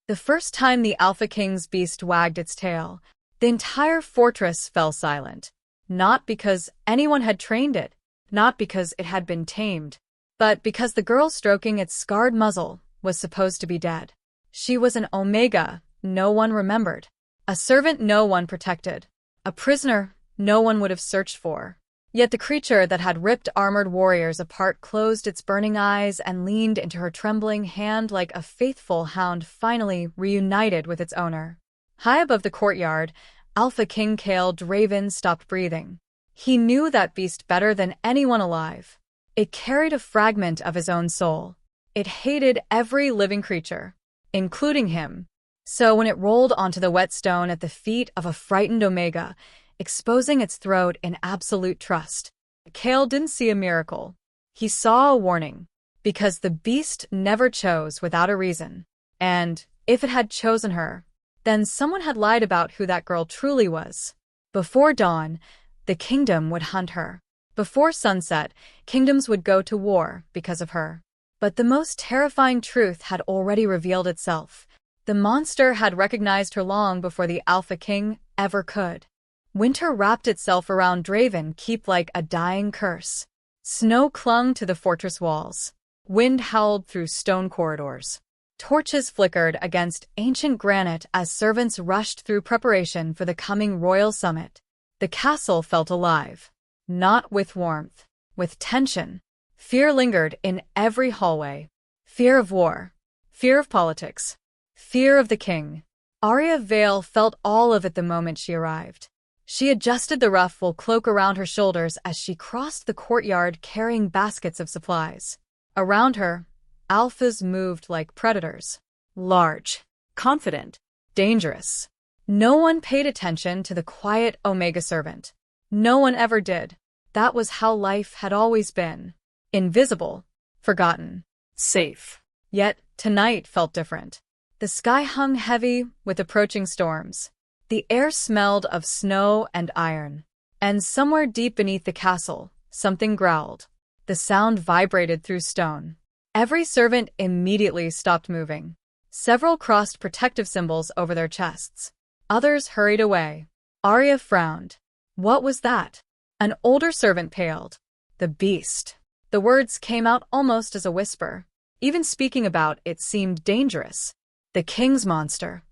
The first time the Alpha King's beast wagged its tail, the entire fortress fell silent. Not because anyone had trained it, not because it had been tamed, but because the girl stroking its scarred muzzle was supposed to be dead. She was an Omega no one remembered, a servant no one protected, a prisoner no one would have searched for. Yet the creature that had ripped armored warriors apart closed its burning eyes and leaned into her trembling hand like a faithful hound finally reunited with its owner. High above the courtyard, Alpha King Kael Draven stopped breathing. He knew that beast better than anyone alive. It carried a fragment of his own soul. It hated every living creature, including him. So when it rolled onto the whetstone at the feet of a frightened Omega, exposing its throat in absolute trust, Kael didn't see a miracle. He saw a warning, because the beast never chose without a reason. And if it had chosen her, then someone had lied about who that girl truly was. Before dawn, the kingdom would hunt her. Before sunset, kingdoms would go to war because of her. But the most terrifying truth had already revealed itself. The monster had recognized her long before the Alpha King ever could. Winter wrapped itself around Draven Keep like a dying curse. Snow clung to the fortress walls. Wind howled through stone corridors. Torches flickered against ancient granite as servants rushed through preparation for the coming royal summit. The castle felt alive. Not with warmth, with tension. Fear lingered in every hallway. Fear of war. Fear of politics. Fear of the king. Aria Vale felt all of it the moment she arrived. She adjusted the rough wool cloak around her shoulders as she crossed the courtyard carrying baskets of supplies. Around her, alphas moved like predators. Large, confident, dangerous. No one paid attention to the quiet Omega servant. No one ever did. That was how life had always been. Invisible, forgotten, safe. Yet tonight felt different. The sky hung heavy with approaching storms. The air smelled of snow and iron. And somewhere deep beneath the castle, something growled. The sound vibrated through stone. Every servant immediately stopped moving. Several crossed protective symbols over their chests. Others hurried away. Aria frowned. What was that? An older servant paled. The beast. The words came out almost as a whisper. Even speaking about it seemed dangerous. The king's monster.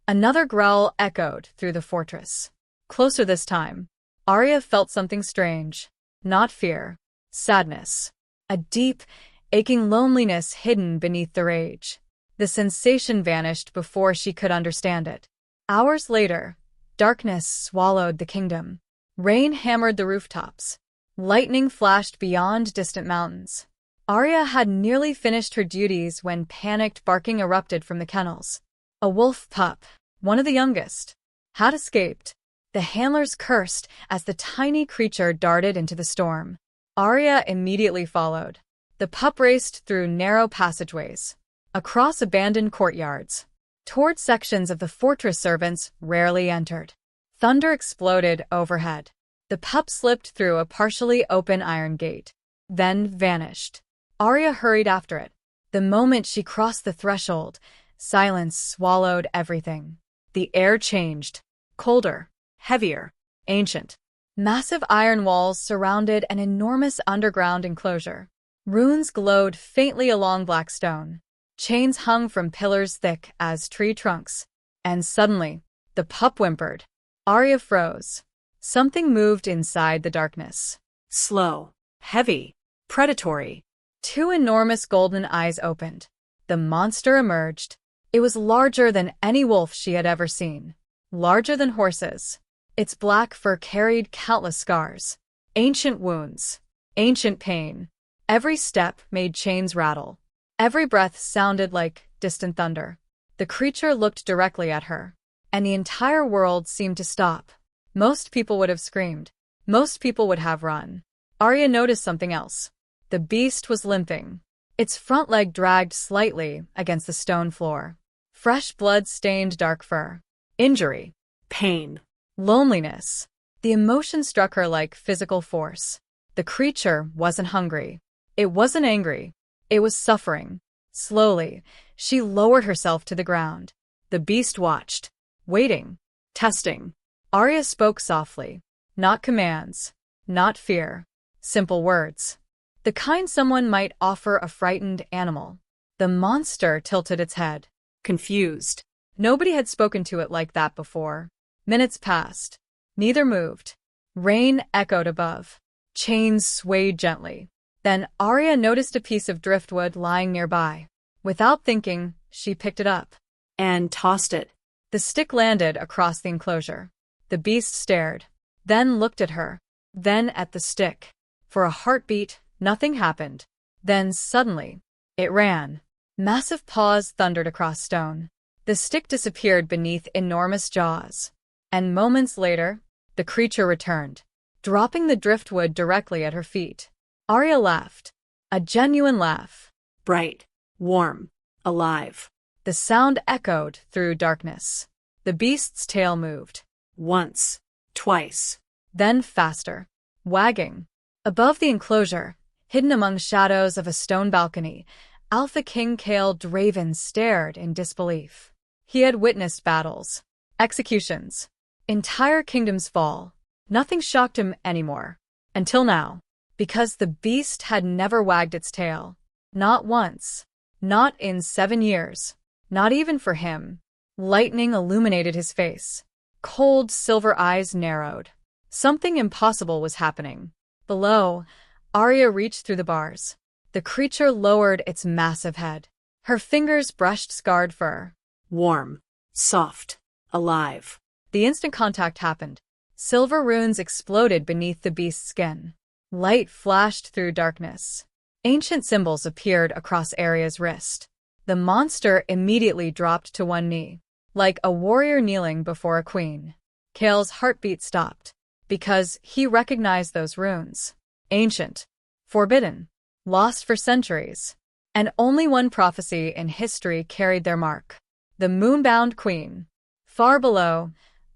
Another growl echoed through the fortress. Closer this time. Aria felt something strange. Not fear. Sadness. A deep, aching loneliness hidden beneath the rage. The sensation vanished before she could understand it. Hours later, darkness swallowed the kingdom. Rain hammered the rooftops. Lightning flashed beyond distant mountains. Aria had nearly finished her duties when panicked barking erupted from the kennels. A wolf pup, one of the youngest, had escaped. The handlers cursed as the tiny creature darted into the storm. Aria immediately followed. The pup raced through narrow passageways, across abandoned courtyards, toward sections of the fortress servants rarely entered. Thunder exploded overhead. The pup slipped through a partially open iron gate, then vanished. Aria hurried after it. The moment she crossed the threshold, silence swallowed everything. The air changed. Colder, heavier, ancient. Massive iron walls surrounded an enormous underground enclosure. Runes glowed faintly along black stone. Chains hung from pillars thick as tree trunks. And suddenly, the pup whimpered. Aria froze. Something moved inside the darkness. Slow, heavy, predatory. Two enormous golden eyes opened. The monster emerged. It was larger than any wolf she had ever seen. Larger than horses. Its black fur carried countless scars. Ancient wounds. Ancient pain. Every step made chains rattle. Every breath sounded like distant thunder. The creature looked directly at her, and the entire world seemed to stop. Most people would have screamed. Most people would have run. Aria noticed something else. The beast was limping. Its front leg dragged slightly against the stone floor. Fresh blood stained dark fur. Injury. Pain. Loneliness. The emotion struck her like physical force. The creature wasn't hungry. It wasn't angry. It was suffering. Slowly, she lowered herself to the ground. The beast watched, waiting, testing. Aria spoke softly. Not commands, not fear. Simple words. The kind someone might offer a frightened animal. The monster tilted its head, confused. Nobody had spoken to it like that before. Minutes passed. Neither moved. Rain echoed above. Chains swayed gently. Then Aria noticed a piece of driftwood lying nearby. Without thinking, she picked it up and tossed it. The stick landed across the enclosure. The beast stared, then looked at her, then at the stick. For a heartbeat, nothing happened. Then suddenly, it ran. Massive paws thundered across stone. The stick disappeared beneath enormous jaws. And moments later, the creature returned, dropping the driftwood directly at her feet. Aria laughed. A genuine laugh. Bright, warm, alive. The sound echoed through darkness. The beast's tail moved. Once, twice, then faster, wagging. Above the enclosure, hidden among shadows of a stone balcony, Alpha King Kael Draven stared in disbelief. He had witnessed battles, executions, entire kingdoms fall. Nothing shocked him anymore. Until now. Because the beast had never wagged its tail. Not once. Not in 7 years. Not even for him. Lightning illuminated his face. Cold silver eyes narrowed. Something impossible was happening. Below, Aria reached through the bars. The creature lowered its massive head. Her fingers brushed scarred fur. Warm, soft, alive. The instant contact happened. Silver runes exploded beneath the beast's skin. Light flashed through darkness. Ancient symbols appeared across Aria's wrist. The monster immediately dropped to one knee, like a warrior kneeling before a queen. Kael's heartbeat stopped, because he recognized those runes. Ancient, forbidden, lost for centuries. And only one prophecy in history carried their mark. The Moonbound Queen. Far below,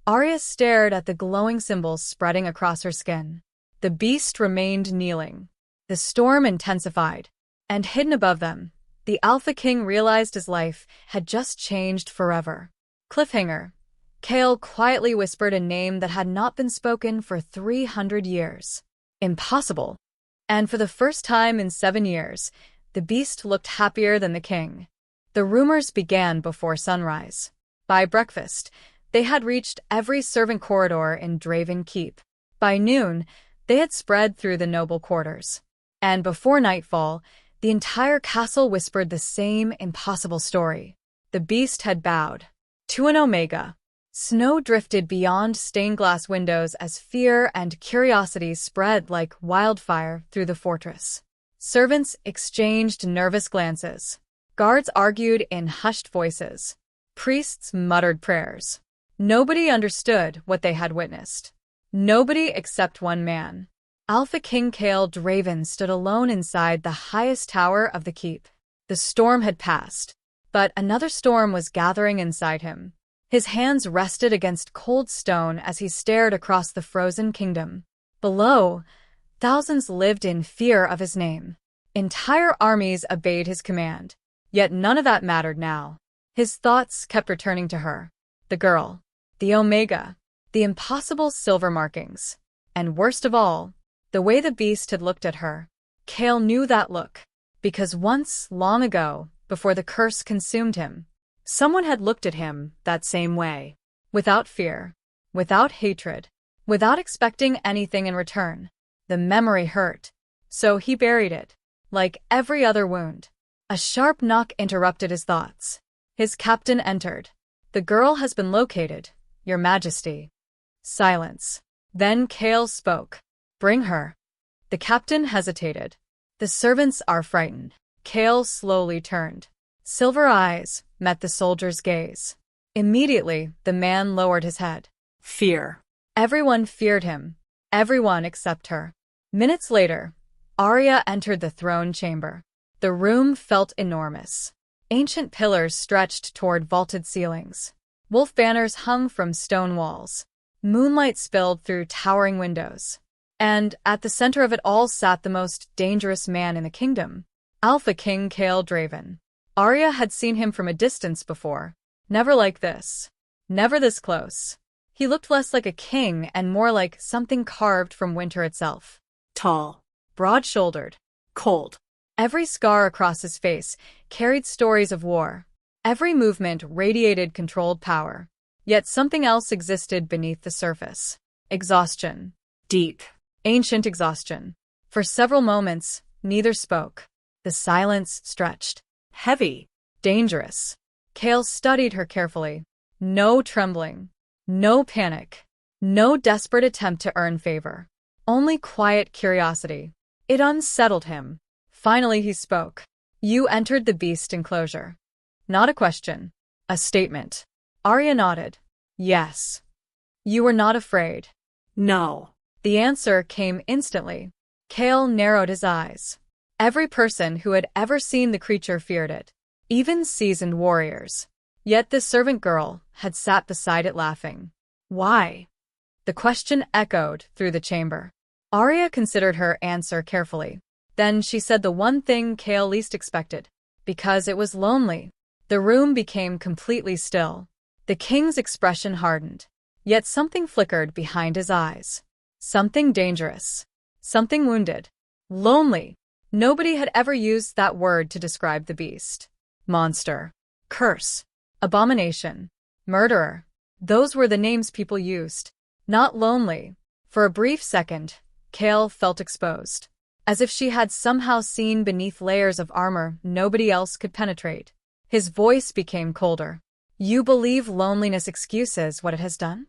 Aria stared at the glowing symbols spreading across her skin. The beast remained kneeling. The storm intensified. And hidden above them, the Alpha King realized his life had just changed forever. Cliffhanger. Kael quietly whispered a name that had not been spoken for 300 years. Impossible. And for the first time in 7 years, the beast looked happier than the king. The rumors began before sunrise. By breakfast, they had reached every servant corridor in Draven Keep. By noon, they had spread through the noble quarters. And before nightfall, the entire castle whispered the same impossible story. The beast had bowed to an omega. Snow drifted beyond stained-glass windows as fear and curiosity spread like wildfire through the fortress. Servants exchanged nervous glances. Guards argued in hushed voices. Priests muttered prayers. Nobody understood what they had witnessed. Nobody except one man. Alpha King Kael Draven stood alone inside the highest tower of the keep. The storm had passed, but another storm was gathering inside him. His hands rested against cold stone as he stared across the frozen kingdom. Below, thousands lived in fear of his name. Entire armies obeyed his command. Yet none of that mattered now. His thoughts kept returning to her. The girl. The omega. The impossible silver markings. And worst of all, the way the beast had looked at her. Kael knew that look. Because once, long ago, before the curse consumed him, someone had looked at him that same way. Without fear. Without hatred. Without expecting anything in return. The memory hurt. So he buried it. Like every other wound. A sharp knock interrupted his thoughts. His captain entered. The girl has been located, Your Majesty. Silence. Then Kael spoke. Bring her. The captain hesitated. The servants are frightened. Kael slowly turned. Silver eyes met the soldier's gaze. Immediately, the man lowered his head. Fear. Everyone feared him. Everyone except her. Minutes later, Aria entered the throne chamber. The room felt enormous. Ancient pillars stretched toward vaulted ceilings. Wolf banners hung from stone walls. Moonlight spilled through towering windows. And at the center of it all sat the most dangerous man in the kingdom, Alpha King Kael Draven. Aria had seen him from a distance before. Never like this. Never this close. He looked less like a king and more like something carved from winter itself. Tall. Broad-shouldered. Cold. Every scar across his face carried stories of war. Every movement radiated controlled power. Yet something else existed beneath the surface. Exhaustion. Deep. Ancient exhaustion. For several moments, neither spoke. The silence stretched. Heavy. Dangerous. Kael studied her carefully. No trembling. No panic. No desperate attempt to earn favor. Only quiet curiosity. It unsettled him. Finally he spoke. You entered the beast enclosure. Not a question. A statement. Aria nodded. Yes. You were not afraid. No. The answer came instantly. Kael narrowed his eyes. Every person who had ever seen the creature feared it. Even seasoned warriors. Yet this servant girl had sat beside it laughing. Why? The question echoed through the chamber. Aria considered her answer carefully. Then she said the one thing Kael least expected. Because it was lonely. The room became completely still. The king's expression hardened. Yet something flickered behind his eyes. Something dangerous. Something wounded. Lonely. Nobody had ever used that word to describe the beast. Monster. Curse. Abomination. Murderer. Those were the names people used. Not lonely. For a brief second, Kael felt exposed. As if she had somehow seen beneath layers of armor nobody else could penetrate. His voice became colder. You believe loneliness excuses what it has done?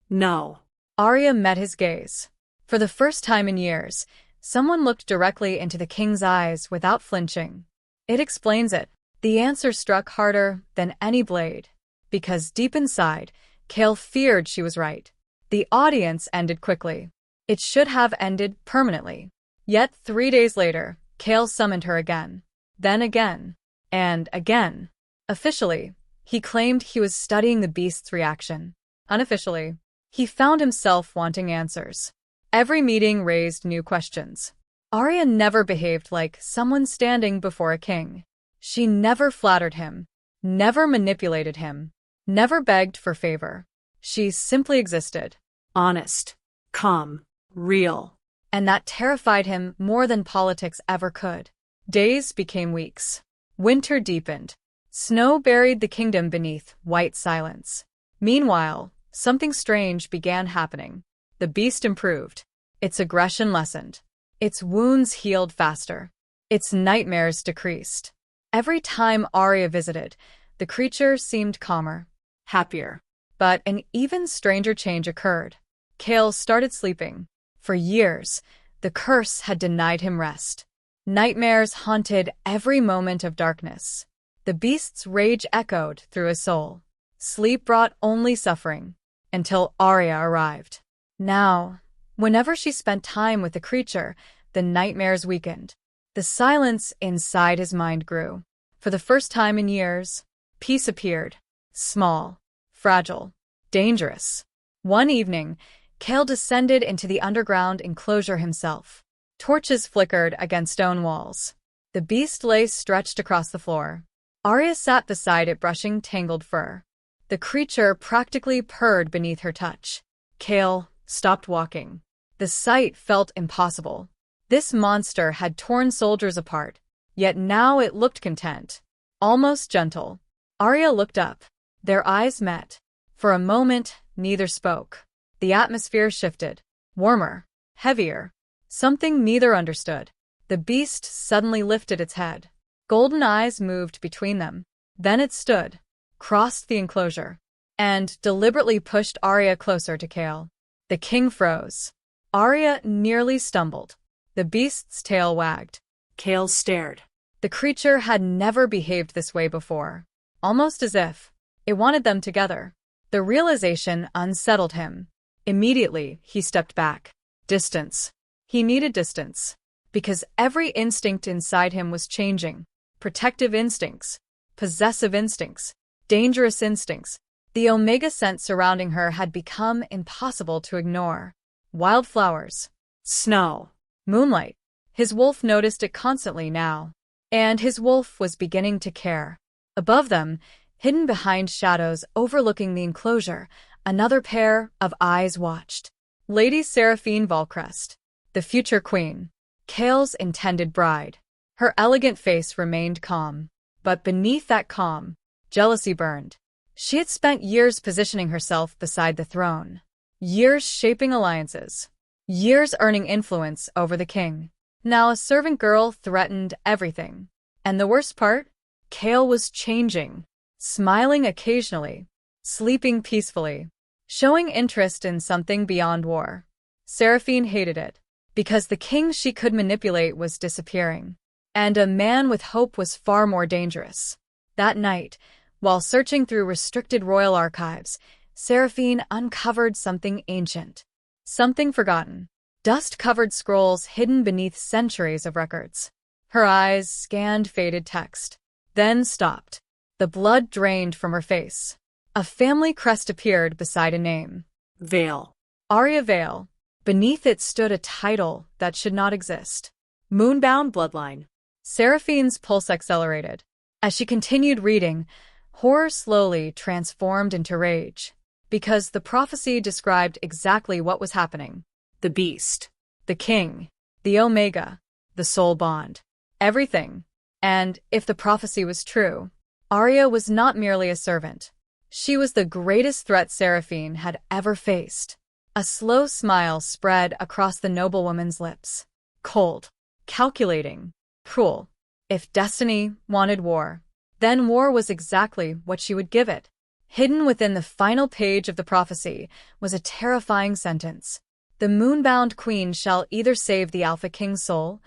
No. Aria met his gaze. For the first time in years, someone looked directly into the king's eyes without flinching. It explains it. The answer struck harder than any blade. Because deep inside, Kael feared she was right. The audience ended quickly. It should have ended permanently. Yet 3 days later, Kael summoned her again. Then again. And again. Officially, he claimed he was studying the beast's reaction. Unofficially, he found himself wanting answers. Every meeting raised new questions. Aria never behaved like someone standing before a king. She never flattered him, never manipulated him, never begged for favor. She simply existed. Honest. Calm. Real. And that terrified him more than politics ever could. Days became weeks. Winter deepened. Snow buried the kingdom beneath white silence. Meanwhile, something strange began happening. The beast improved. Its aggression lessened. Its wounds healed faster. Its nightmares decreased. Every time Aria visited, the creature seemed calmer, happier. But an even stranger change occurred. Kael started sleeping. For years, the curse had denied him rest. Nightmares haunted every moment of darkness. The beast's rage echoed through his soul. Sleep brought only suffering, until Aria arrived. Now, whenever she spent time with the creature, the nightmares weakened. The silence inside his mind grew. For the first time in years, peace appeared. Small, fragile, dangerous. One evening, Kael descended into the underground enclosure himself. Torches flickered against stone walls. The beast lay stretched across the floor. Aria sat beside it brushing tangled fur. The creature practically purred beneath her touch. Kael stopped walking. The sight felt impossible. This monster had torn soldiers apart, yet now it looked content. Almost gentle. Aria looked up. Their eyes met. For a moment, neither spoke. The atmosphere shifted. Warmer. Heavier. Something neither understood. The beast suddenly lifted its head. Golden eyes moved between them. Then it stood, crossed the enclosure, and deliberately pushed Aria closer to Kael. The king froze. Aria nearly stumbled. The beast's tail wagged. Kael stared. The creature had never behaved this way before, almost as if it wanted them together. The realization unsettled him. Immediately, he stepped back. Distance. He needed distance. Because every instinct inside him was changing. Protective instincts. Possessive instincts. Dangerous instincts. The omega scent surrounding her had become impossible to ignore. Wildflowers. Snow. Moonlight. His wolf noticed it constantly now. And his wolf was beginning to care. Above them, hidden behind shadows overlooking the enclosure, another pair of eyes watched. Lady Seraphine Valcrest, the future queen, Kael's intended bride. Her elegant face remained calm, but beneath that calm, jealousy burned. She had spent years positioning herself beside the throne, years shaping alliances, years earning influence over the king. Now a servant girl threatened everything. And the worst part? Kael was changing, smiling occasionally, sleeping peacefully, showing interest in something beyond war. Seraphine hated it, because the king she could manipulate was disappearing. And a man with hope was far more dangerous. That night, while searching through restricted royal archives, Seraphine uncovered something ancient, something forgotten. Dust-covered scrolls hidden beneath centuries of records. Her eyes scanned faded text, then stopped. The blood drained from her face. A family crest appeared beside a name. Vale. Aria Vale. Beneath it stood a title that should not exist. Moonbound bloodline. Seraphine's pulse accelerated. As she continued reading, horror slowly transformed into rage, because the prophecy described exactly what was happening. The beast. The king. The Omega. The soul bond. Everything. And, if the prophecy was true, Aria was not merely a servant. She was the greatest threat Seraphine had ever faced. A slow smile spread across the noblewoman's lips. Cold. Calculating. Cruel. If destiny wanted war, then war was exactly what she would give it. Hidden within the final page of the prophecy was a terrifying sentence. The Moonbound Queen shall either save the Alpha King's soul,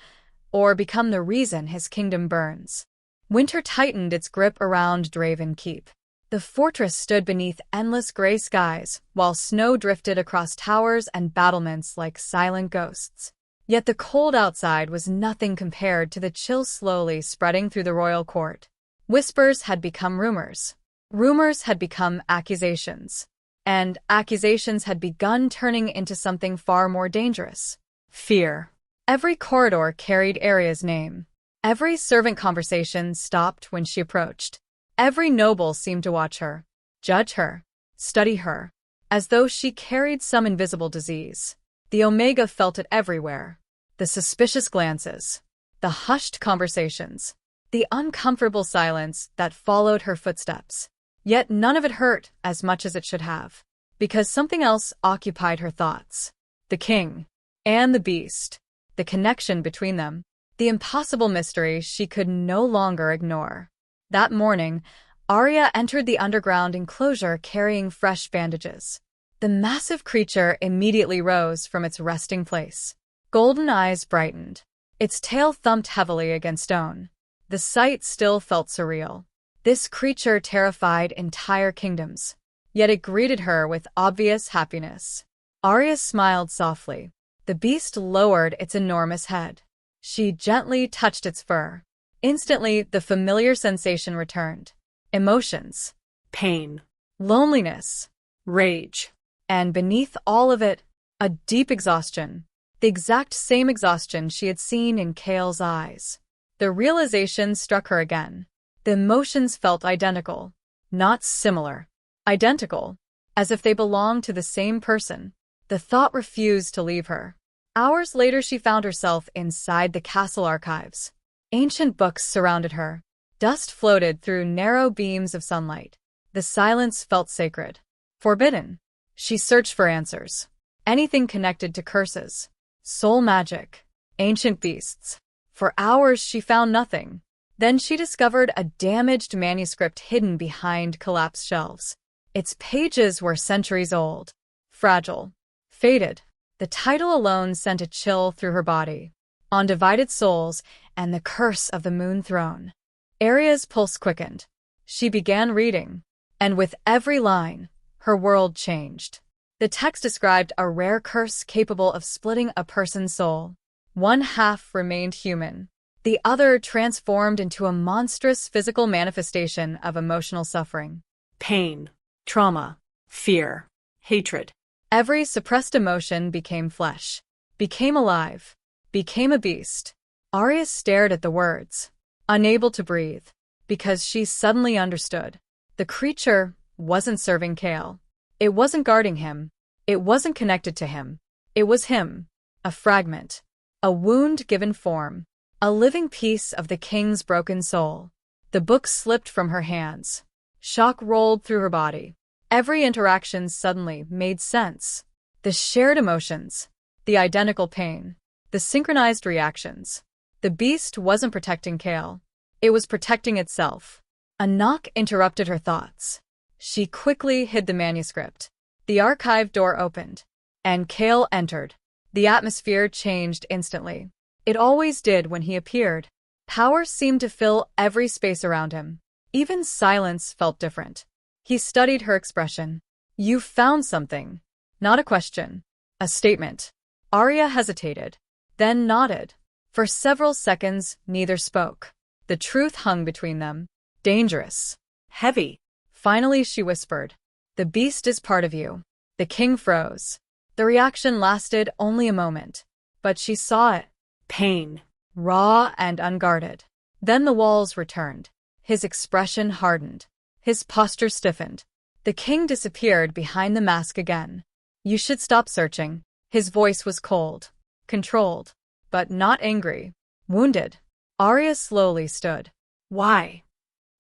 or become the reason his kingdom burns. Winter tightened its grip around Draven Keep. The fortress stood beneath endless gray skies, while snow drifted across towers and battlements like silent ghosts. Yet the cold outside was nothing compared to the chill slowly spreading through the royal court. Whispers had become rumors. Rumors had become accusations. And accusations had begun turning into something far more dangerous. Fear. Every corridor carried Aria's name. Every servant conversation stopped when she approached. Every noble seemed to watch her, judge her, study her, as though she carried some invisible disease. The Omega felt it everywhere. The suspicious glances, the hushed conversations, the uncomfortable silence that followed her footsteps. Yet none of it hurt as much as it should have, because something else occupied her thoughts. The king and the beast, the connection between them, the impossible mystery she could no longer ignore. That morning, Aria entered the underground enclosure carrying fresh bandages. The massive creature immediately rose from its resting place. Golden eyes brightened. Its tail thumped heavily against stone. The sight still felt surreal. This creature terrified entire kingdoms. Yet it greeted her with obvious happiness. Aria smiled softly. The beast lowered its enormous head. She gently touched its fur. Instantly, the familiar sensation returned. Emotions. Pain. Loneliness. Rage. And beneath all of it, a deep exhaustion. The exact same exhaustion she had seen in Kael's eyes. The realization struck her again. The emotions felt identical. Not similar. Identical. As if they belonged to the same person. The thought refused to leave her. Hours later she found herself inside the castle archives. Ancient books surrounded her. Dust floated through narrow beams of sunlight. The silence felt sacred. Forbidden. She searched for answers. Anything connected to curses. Soul magic. Ancient beasts. For hours she found nothing. Then she discovered a damaged manuscript hidden behind collapsed shelves. Its pages were centuries old. Fragile. Faded. The title alone sent a chill through her body. On Divided Souls and the Curse of the Moon Throne. Aria's pulse quickened. She began reading. And with every line, her world changed. The text described a rare curse capable of splitting a person's soul. One half remained human. The other transformed into a monstrous physical manifestation of emotional suffering. Pain. Trauma. Fear. Hatred. Every suppressed emotion became flesh. Became alive. Became a beast. Aria stared at the words. unable to breathe, because she suddenly understood. The creature wasn't serving Kael. It wasn't guarding him. It wasn't connected to him. It was him, a fragment, a wound given form, a living piece of the king's broken soul. The book slipped from her hands. Shock rolled through her body. Every interaction suddenly made sense. The shared emotions, the identical pain, the synchronized reactions. The beast wasn't protecting Kael. It was protecting itself. A knock interrupted her thoughts. She quickly hid the manuscript. The archive door opened, and Kael entered. The atmosphere changed instantly. It always did when he appeared. Power seemed to fill every space around him. Even silence felt different. He studied her expression. You found something. Not a question. A statement. Aria hesitated, then nodded. For several seconds, neither spoke. The truth hung between them. Dangerous. Heavy. Finally, she whispered. The beast is part of you. The king froze. The reaction lasted only a moment, but she saw it. Pain. Raw and unguarded. Then the walls returned. His expression hardened. His posture stiffened. The king disappeared behind the mask again. You should stop searching. His voice was cold, controlled, but not angry. Wounded. Aria slowly stood. Why?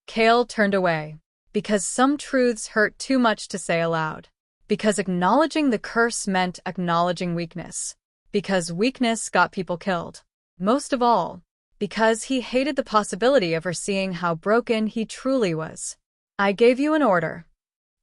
Kael turned away. Because some truths hurt too much to say aloud. Because acknowledging the curse meant acknowledging weakness. Because weakness got people killed. Most of all, because he hated the possibility of her seeing how broken he truly was. I gave you an order.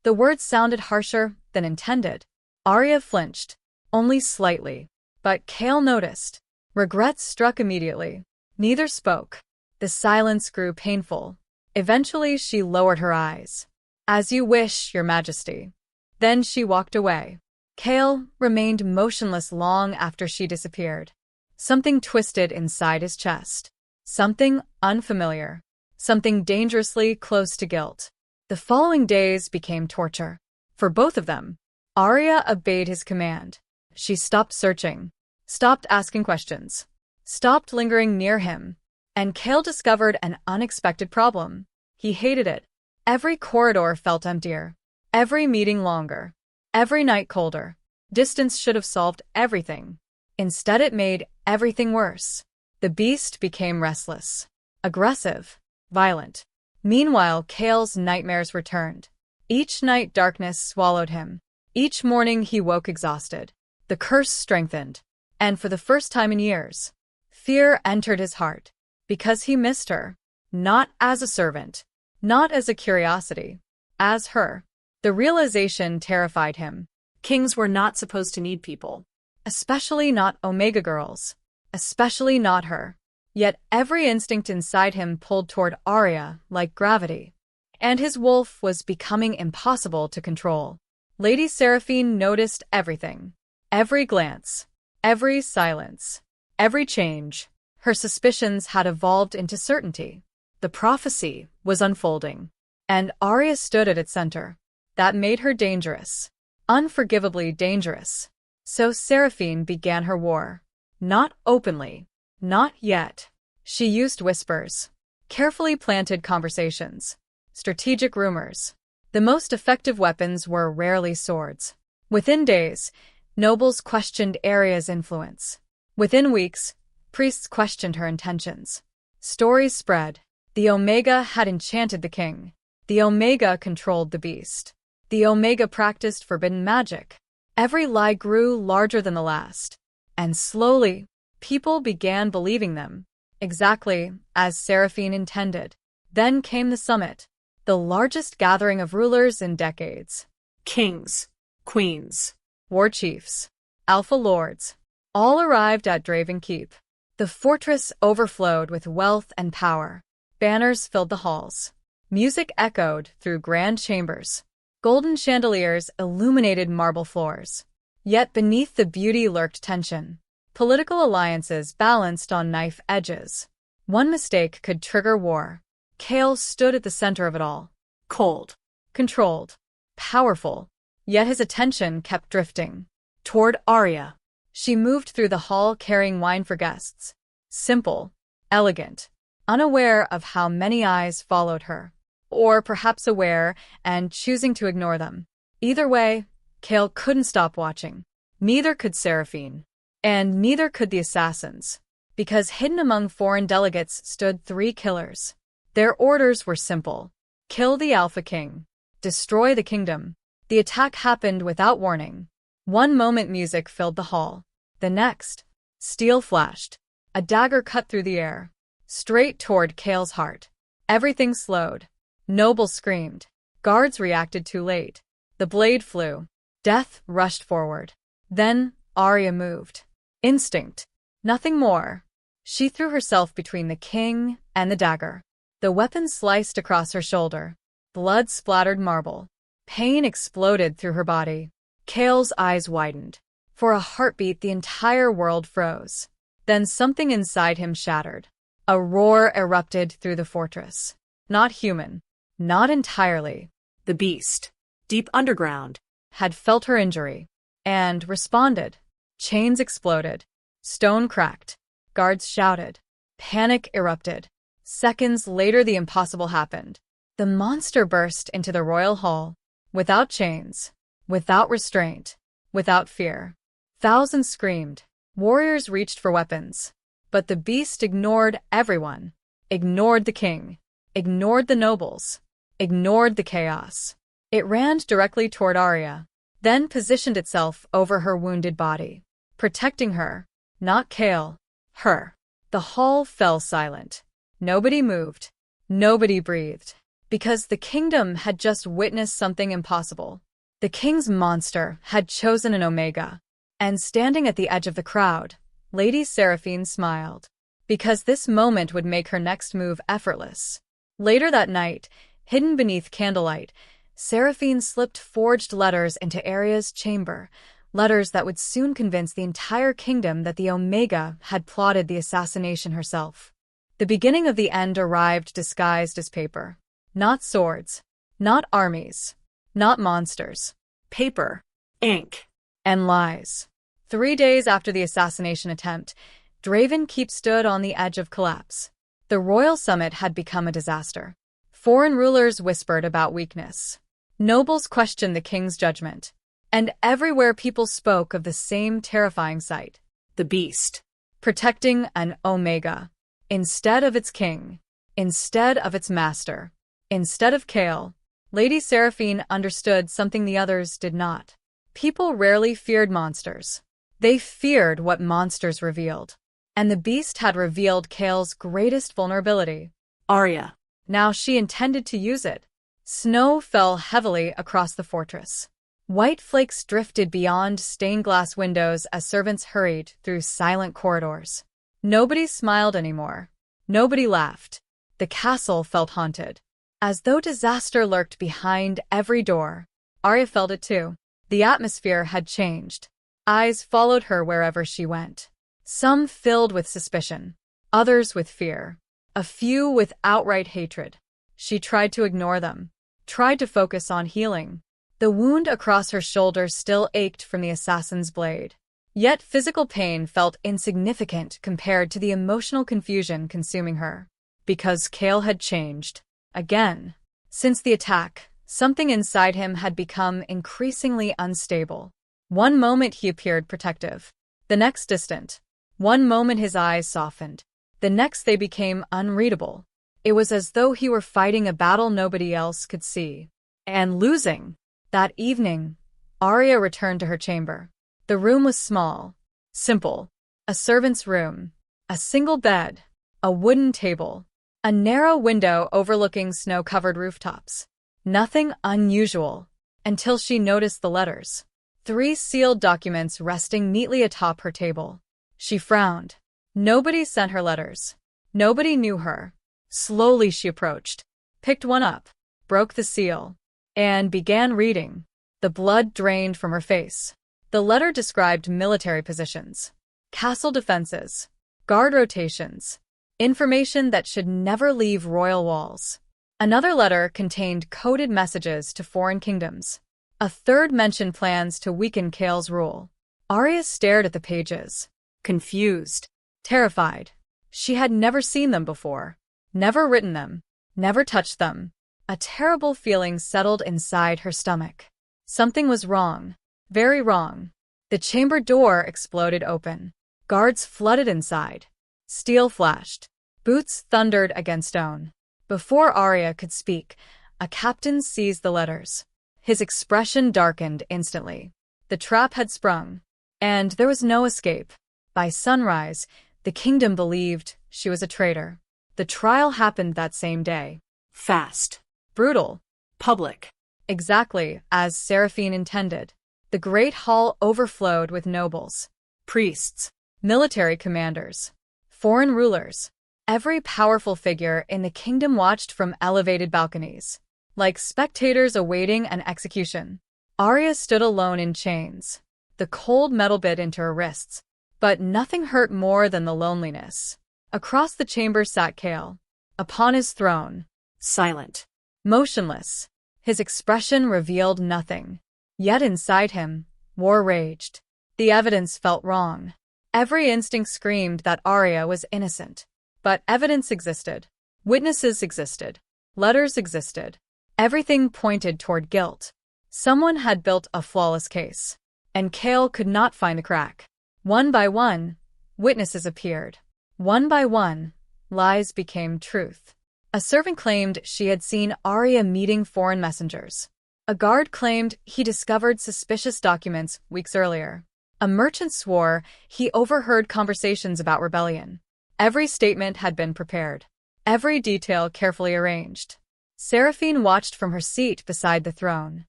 The words sounded harsher than intended. Aria flinched, only slightly. But Kael noticed. Regret struck immediately. Neither spoke. The silence grew painful. Eventually she lowered her eyes. As you wish, Your Majesty. Then she walked away. Kael remained motionless long after she disappeared. Something twisted inside his chest. Something unfamiliar. Something dangerously close to guilt. The following days became torture. For both of them. Aria obeyed his command. She stopped searching. Stopped asking questions. Stopped lingering near him. And Kael discovered an unexpected problem. He hated it. Every corridor felt emptier. Every meeting longer. Every night colder. Distance should have solved everything. Instead, it made everything worse. The beast became restless. Aggressive. Violent. Meanwhile, Kael's nightmares returned. Each night darkness swallowed him. Each morning he woke exhausted. The curse strengthened. And for the first time in years, fear entered his heart. Because he missed her. Not as a servant. Not as a curiosity. As her. The realization terrified him. Kings were not supposed to need people. Especially not Omega girls. Especially not her. Yet every instinct inside him pulled toward Aria like gravity. And his wolf was becoming impossible to control. Lady Seraphine noticed everything. Every glance. Every silence. Every change. Her suspicions had evolved into certainty. The prophecy was unfolding. And Aria stood at its center. That made her dangerous. Unforgivably dangerous. So Seraphine began her war. Not openly. Not yet. She used whispers. Carefully planted conversations. Strategic rumors. The most effective weapons were rarely swords. Within days, nobles questioned Aria's influence. Within weeks, priests questioned her intentions. Stories spread. The Omega had enchanted the king. The Omega controlled the beast. The Omega practiced forbidden magic. Every lie grew larger than the last. And slowly, people began believing them. Exactly as Seraphine intended. Then came the summit. The largest gathering of rulers in decades. Kings. Queens. War chiefs. Alpha lords. All arrived at Draven Keep. The fortress overflowed with wealth and power. Banners filled the halls. Music echoed through grand chambers. Golden chandeliers illuminated marble floors. Yet beneath the beauty lurked tension. Political alliances balanced on knife edges. One mistake could trigger war. Kael stood at the center of it all. Cold. Controlled. Powerful. Yet his attention kept drifting. Toward Aria. She moved through the hall carrying wine for guests. Simple. Elegant. unaware of how many eyes followed her. Or perhaps aware and choosing to ignore them. Either way, Kael couldn't stop watching. Neither could Seraphine. And neither could the assassins. Because hidden among foreign delegates stood 3 killers. Their orders were simple. Kill the Alpha King. Destroy the kingdom. The attack happened without warning. One moment music filled the hall. The next, steel flashed. A dagger cut through the air. Straight toward Kael's heart. Everything slowed. Nobles screamed. Guards reacted too late. The blade flew. Death rushed forward. Then, Aria moved. Instinct. Nothing more. She threw herself between the king and the dagger. The weapon sliced across her shoulder. Blood splattered marble. Pain exploded through her body. Kael's eyes widened. For a heartbeat, the entire world froze. Then something inside him shattered. A roar erupted through the fortress. Not human. Not entirely. The beast, deep underground, Had felt her injury. And responded. Chains exploded. Stone cracked. Guards shouted. Panic erupted. Seconds later, the impossible happened. The monster burst into the royal hall. Without chains. Without restraint. Without fear. Thousands screamed. Warriors reached for weapons. But the beast ignored everyone. Ignored the king. Ignored the nobles. Ignored the chaos. It ran directly toward Aria. Then positioned itself over her wounded body. Protecting her. Not Kael. Her. The hall fell silent. Nobody moved. Nobody breathed. Because the kingdom had just witnessed something impossible. The king's monster had chosen an Omega. And standing at the edge of the crowd, Lady Seraphine smiled. Because this moment would make her next move effortless. Later that night, hidden beneath candlelight, Seraphine slipped forged letters into Aria's chamber, letters that would soon convince the entire kingdom that the Omega had plotted the assassination herself. The beginning of the end arrived disguised as paper. Not swords. Not armies. Not monsters. paper, ink, And lies. 3 days after the assassination attempt, Draven Keep stood on the edge of collapse. The royal summit had become a disaster. Foreign rulers whispered about weakness. Nobles questioned the king's judgment. And everywhere people spoke of the same terrifying sight. the beast, Protecting an Omega. Instead of its king. Instead of its master. Instead of Kael. Lady Seraphine understood something the others did not. People rarely feared monsters. They feared what monsters revealed. And the beast had revealed Kael's greatest vulnerability. Aria, Now she intended to use it. Snow fell heavily across the fortress. White flakes drifted beyond stained glass windows as servants hurried through silent corridors. Nobody smiled anymore. Nobody laughed. The castle felt haunted. As though disaster lurked behind every door. Aria felt it too. The atmosphere had changed. Eyes followed her wherever she went. Some filled with suspicion. Others with fear. A few with outright hatred. She tried to ignore them. Tried to focus on healing. The wound across her shoulder still ached from the assassin's blade. Yet physical pain felt insignificant compared to the emotional confusion consuming her. Because Kael had changed. Again. Since the attack, something inside him had become increasingly unstable. One moment he appeared protective. The next distant. One moment his eyes softened. The next they became unreadable. It was as though he were fighting a battle nobody else could see. And losing. That evening, Aria returned to her chamber. The room was small. Simple. A servant's room. A single bed. A wooden table. A narrow window overlooking snow-covered rooftops. Nothing unusual. Until she noticed the letters. 3 sealed documents resting neatly atop her table. She frowned. Nobody sent her letters. Nobody knew her. Slowly she approached. Picked one up. Broke the seal. And began reading. The blood drained from her face. The letter described military positions. Castle defenses. Guard rotations. Information that should never leave royal walls. Another letter contained coded messages to foreign kingdoms. A third mentioned plans to weaken Kael's rule. Aria stared at the pages. Confused. Terrified. She had never seen them before. never written them, never touched them. A terrible feeling settled inside her stomach. Something was wrong, very wrong. The chamber door exploded open. Guards flooded inside. Steel flashed. Boots thundered against stone. Before Aria could speak, a captain seized the letters. His expression darkened instantly. The trap had sprung, and there was no escape. By sunrise, the kingdom believed she was a traitor. The trial happened that same day. Fast. Brutal. Public. Exactly as Seraphine intended. The great hall overflowed with nobles, Priests. military commanders, foreign rulers. Every powerful figure in the kingdom watched from elevated balconies, like spectators awaiting an execution. Aria stood alone in chains. The cold metal bit into her wrists, but nothing hurt more than the loneliness. Across the chamber sat Kael, upon his throne, Silent. motionless. His expression revealed nothing. Yet inside him, war raged. The evidence felt wrong. Every instinct screamed that Aria was innocent. But evidence existed. Witnesses existed. Letters existed. Everything pointed toward guilt. Someone had built a flawless case, and Kael could not find the crack. One by one, witnesses appeared. One by one, lies became truth. A servant claimed she had seen Aria meeting foreign messengers. A guard claimed he discovered suspicious documents weeks earlier. A merchant swore he overheard conversations about rebellion. Every statement had been prepared. Every detail carefully arranged. Seraphine watched from her seat beside the throne.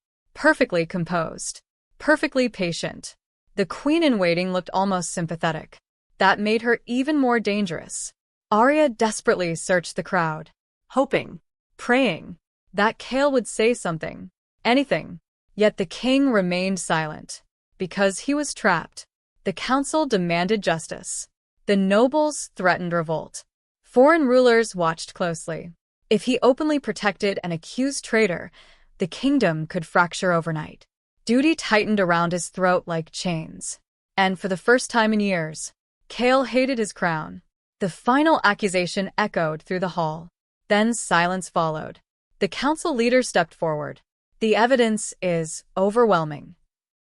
Perfectly composed. Perfectly patient. The queen-in-waiting looked almost sympathetic. That made her even more dangerous. Aria desperately searched the crowd, Hoping. praying that Kael would say something. Anything. Yet the king remained silent. Because he was trapped. The council demanded justice. The nobles threatened revolt. Foreign rulers watched closely. If he openly protected an accused traitor, the kingdom could fracture overnight. Duty tightened around his throat like chains. And for the first time in years, Kael hated his crown. The final accusation echoed through the hall. Then silence followed. The council leader stepped forward. The evidence is overwhelming.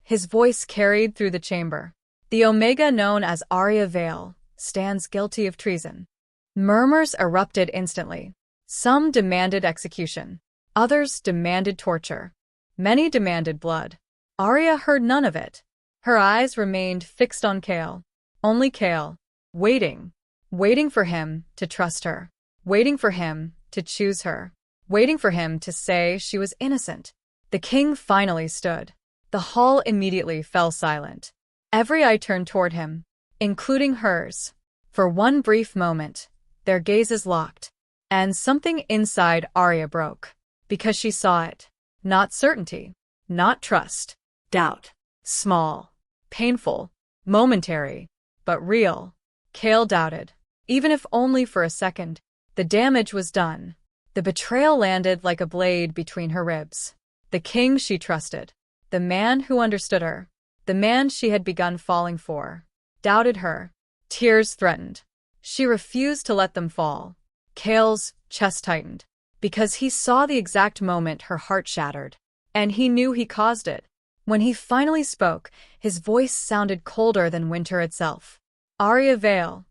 His voice carried through the chamber. The Omega known as Aria Vale stands guilty of treason. Murmurs erupted instantly. Some demanded execution. Others demanded torture. Many demanded blood. Aria heard none of it. Her eyes remained fixed on Kael. Only Kael. Waiting. Waiting for him to trust her. Waiting for him to choose her. Waiting for him to say she was innocent. The king finally stood. The hall immediately fell silent. Every eye turned toward him, including hers. For one brief moment, their gazes locked. And something inside Aria broke. Because she saw it. Not certainty. Not trust. Doubt. Small. Painful. Momentary. But real. Kael doubted. Even if only for a second. The damage was done. The betrayal landed like a blade between her ribs. The king she trusted. The man who understood her. The man she had begun falling for. Doubted her. Tears threatened. She refused to let them fall. Kael's chest tightened. Because he saw the exact moment her heart shattered. And he knew he caused it. When he finally spoke, his voice sounded colder than winter itself. Aria Vale.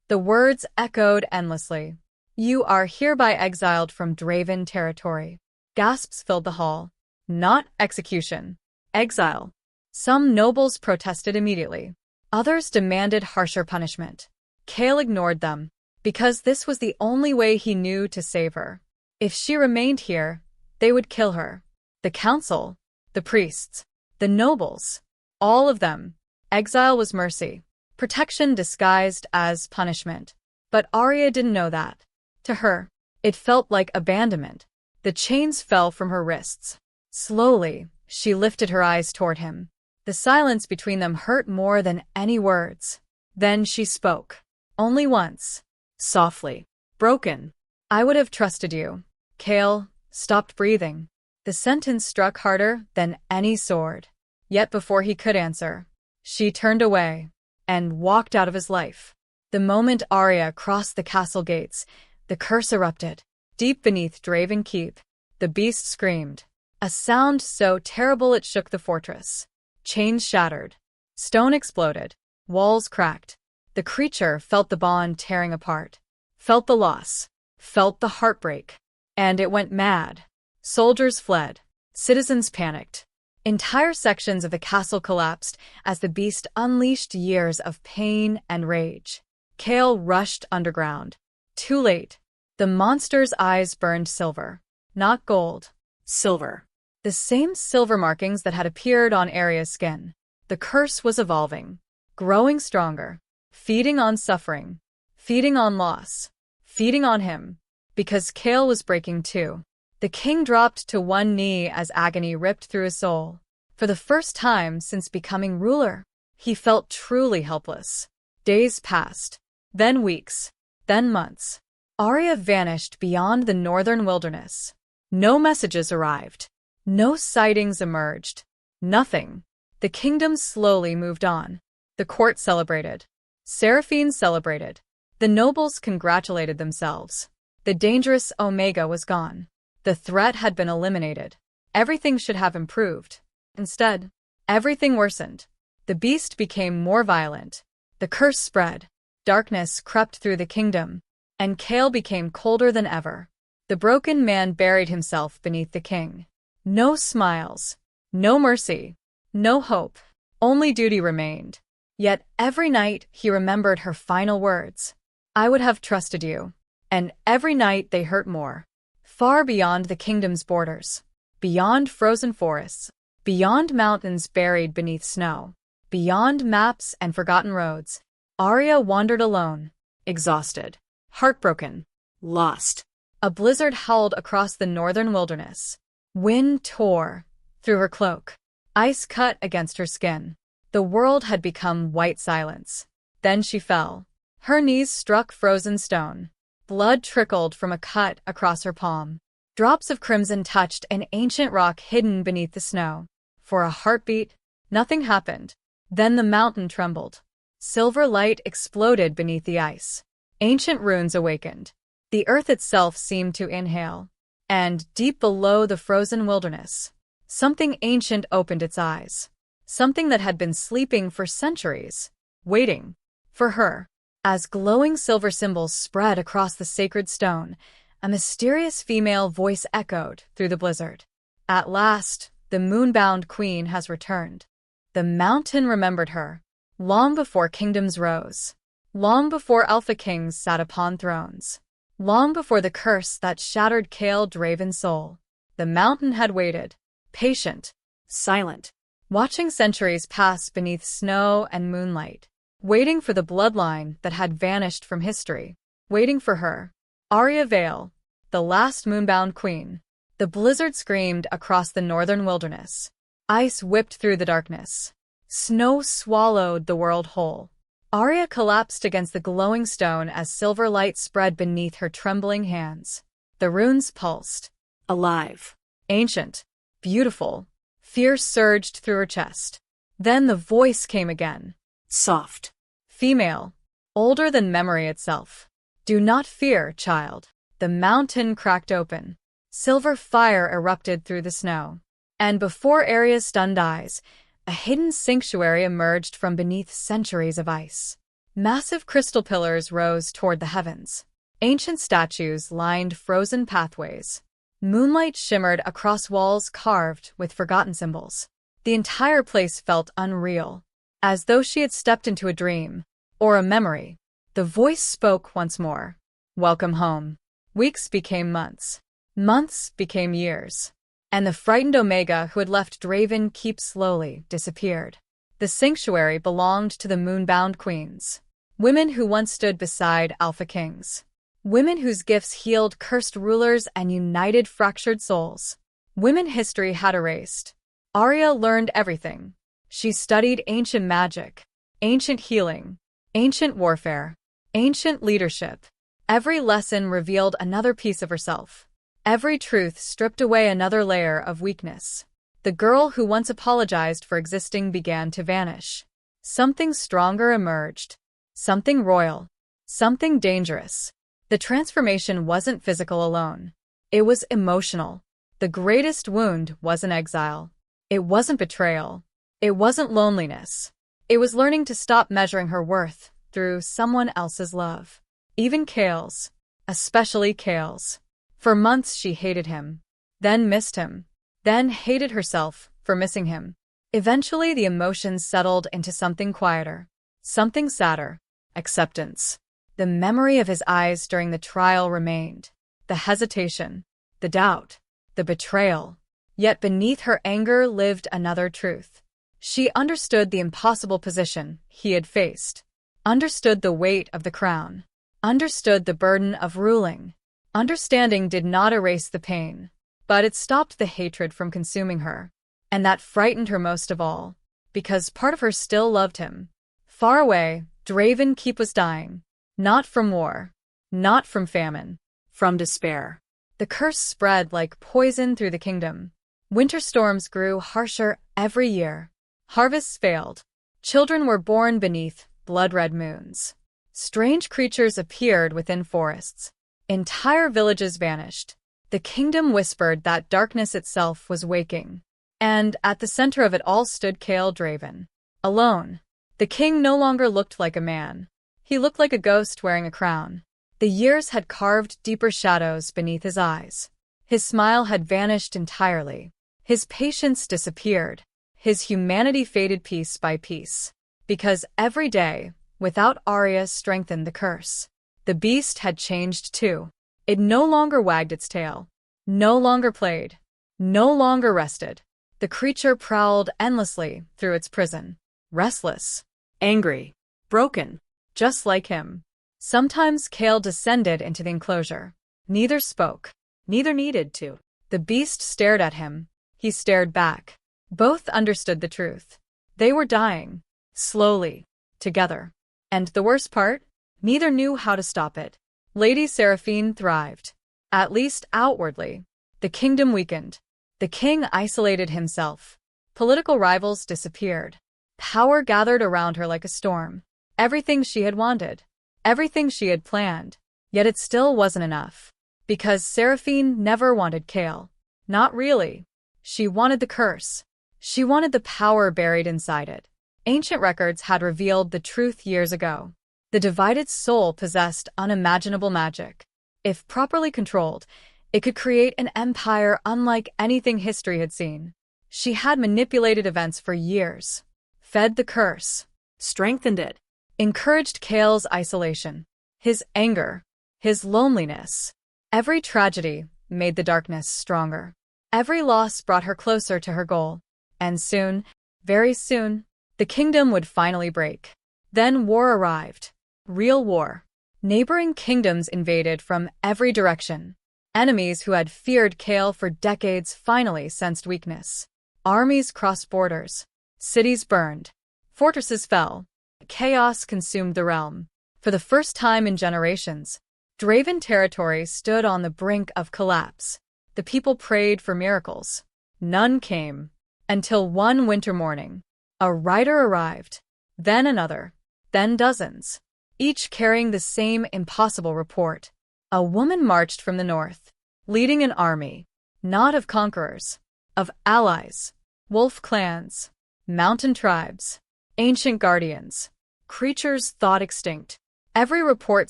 The words echoed endlessly. You are hereby exiled from Draven territory. Gasps filled the hall. Not execution. Exile. Some nobles protested immediately. Others demanded harsher punishment. Kael ignored them, because this was the only way he knew to save her. If she remained here, they would kill her. The council, the priests, the nobles, all of them. Exile was mercy. Protection disguised as punishment. But Aria didn't know that. To her, it felt like abandonment. The chains fell from her wrists. Slowly, she lifted her eyes toward him. The silence between them hurt more than any words. Then she spoke. Only once. Softly. Broken. I would have trusted you. Kael stopped breathing. The sentence struck harder than any sword. Yet before he could answer, she turned away and walked out of his life. The moment Aria crossed the castle gates, The curse erupted. Deep beneath Draven Keep, the beast screamed, a sound so terrible it shook the fortress. Chains shattered. Stone exploded. Walls cracked. The creature felt the bond tearing apart, felt the loss, felt the heartbreak. And it went mad. Soldiers fled. Citizens panicked. Entire sections of the castle collapsed as the beast unleashed years of pain and rage. Kael rushed underground. Too late. The monster's eyes burned silver. Not gold. Silver. The same silver markings that had appeared on Aria's skin. The curse was evolving, growing stronger, feeding on suffering, feeding on loss, feeding on him. Because Kael was breaking too. The king dropped to one knee as agony ripped through his soul. For the first time since becoming ruler, he felt truly helpless. Days passed, then weeks, then months. Aria vanished beyond the northern wilderness. No messages arrived. No sightings emerged. Nothing. The kingdom slowly moved on. The court celebrated. Seraphine celebrated. The nobles congratulated themselves. The dangerous Omega was gone. The threat had been eliminated. Everything should have improved. Instead, everything worsened. The beast became more violent. The curse spread. Darkness crept through the kingdom, and Kael became colder than ever. The broken man buried himself beneath the king. No smiles, no mercy, no hope. Only duty remained. Yet every night he remembered her final words. I would have trusted you. And every night they hurt more. Far beyond the kingdom's borders. Beyond frozen forests. Beyond mountains buried beneath snow. Beyond maps and forgotten roads. Aria wandered alone. Exhausted. Heartbroken. Lost. A blizzard howled across the northern wilderness. Wind tore through her cloak. Ice cut against her skin. The world had become white silence. Then she fell. Her knees struck frozen stone. Blood trickled from a cut across her palm. Drops of crimson touched an ancient rock hidden beneath the snow. For a heartbeat, nothing happened. Then the mountain trembled. Silver light exploded beneath the ice. Ancient runes awakened. The earth itself seemed to inhale. And deep below the frozen wilderness, something ancient opened its eyes. Something that had been sleeping for centuries, waiting for her. As glowing silver symbols spread across the sacred stone, a mysterious female voice echoed through the blizzard. At last, the Moonbound Queen has returned. The mountain remembered her, long before kingdoms rose, long before Alpha Kings sat upon thrones, long before the curse that shattered Kael Draven's soul. The mountain had waited, patient, Silent. watching centuries pass beneath snow and moonlight, waiting for the bloodline that had vanished from history, waiting for her. Aria Vale, the last Moonbound Queen. The blizzard screamed across the northern wilderness. Ice whipped through the darkness. Snow swallowed the world whole. Aria collapsed against the glowing stone as silver light spread beneath her trembling hands. The runes pulsed. Alive. Ancient. Beautiful. Fear surged through her chest. Then the voice came again. Soft. Female. Older than memory itself. Do not fear, child. The mountain cracked open. Silver fire erupted through the snow. And before Aria's stunned eyes, a hidden sanctuary emerged from beneath centuries of ice. Massive crystal pillars rose toward the heavens. Ancient statues lined frozen pathways. Moonlight shimmered across walls carved with forgotten symbols. The entire place felt unreal, as though she had stepped into a dream, or a memory. The voice spoke once more. Welcome home. Weeks became months. Months became years. And the frightened Omega who had left Draven Keep slowly disappeared. The sanctuary belonged to the Moonbound Queens. Women who once stood beside Alpha Kings. Women whose gifts healed cursed rulers and united fractured souls. Women history had erased. Aria learned everything. She studied ancient magic, ancient healing, ancient warfare, ancient leadership. Every lesson revealed another piece of herself. Every truth stripped away another layer of weakness. The girl who once apologized for existing began to vanish. Something stronger emerged. Something royal. Something dangerous. The transformation wasn't physical alone. It was emotional. The greatest wound wasn't exile. It wasn't betrayal. It wasn't loneliness. It was learning to stop measuring her worth through someone else's love. Even Kael's. Especially Kael's. For months she hated him. Then missed him. Then hated herself for missing him. Eventually the emotions settled into something quieter. Something sadder. Acceptance. The memory of his eyes during the trial remained. The hesitation. The doubt. The betrayal. Yet beneath her anger lived another truth. She understood the impossible position he had faced. Understood the weight of the crown. Understood the burden of ruling. Understanding did not erase the pain, but it stopped the hatred from consuming her. And that frightened her most of all, because part of her still loved him. Far away, Draven Keep was dying. Not from war. Not from famine. From despair. The curse spread like poison through the kingdom. Winter storms grew harsher every year. Harvests failed. Children were born beneath blood-red moons. Strange creatures appeared within forests. Entire villages vanished. The kingdom whispered that darkness itself was waking. And at the center of it all stood Kael Draven. Alone. The king no longer looked like a man. He looked like a ghost wearing a crown. The years had carved deeper shadows beneath his eyes. His smile had vanished entirely. His patience disappeared. His humanity faded piece by piece. Because every day, without Aria, strengthened the curse. The beast had changed too. It no longer wagged its tail. No longer played. No longer rested. The creature prowled endlessly through its prison. Restless. Angry. Broken. Just like him. Sometimes Kael descended into the enclosure. Neither spoke. Neither needed to. The beast stared at him. He stared back. Both understood the truth. They were dying. Slowly. Together. And the worst part? Neither knew how to stop it. Lady Seraphine thrived. At least outwardly. The kingdom weakened. The king isolated himself. Political rivals disappeared. Power gathered around her like a storm. Everything she had wanted. Everything she had planned. Yet it still wasn't enough. Because Seraphine never wanted Kael. Not really. She wanted the curse. She wanted the power buried inside it. Ancient records had revealed the truth years ago. The divided soul possessed unimaginable magic. If properly controlled, it could create an empire unlike anything history had seen. She had manipulated events for years. Fed the curse. Strengthened it. Encouraged Kael's isolation. His anger. His loneliness. Every tragedy made the darkness stronger. Every loss brought her closer to her goal. And soon, very soon, the kingdom would finally break. Then war arrived. Real war. Neighboring kingdoms invaded from every direction. Enemies who had feared Kael for decades finally sensed weakness. Armies crossed borders. Cities burned. Fortresses fell. Chaos consumed the realm. For the first time in generations, Draven territory stood on the brink of collapse. The people prayed for miracles. None came. Until one winter morning, a rider arrived. Then another. Then dozens. Each carrying the same impossible report. A woman marched from the north, leading an army. Not of conquerors. Of allies. Wolf clans. Mountain tribes. Ancient guardians. Creatures thought extinct. Every report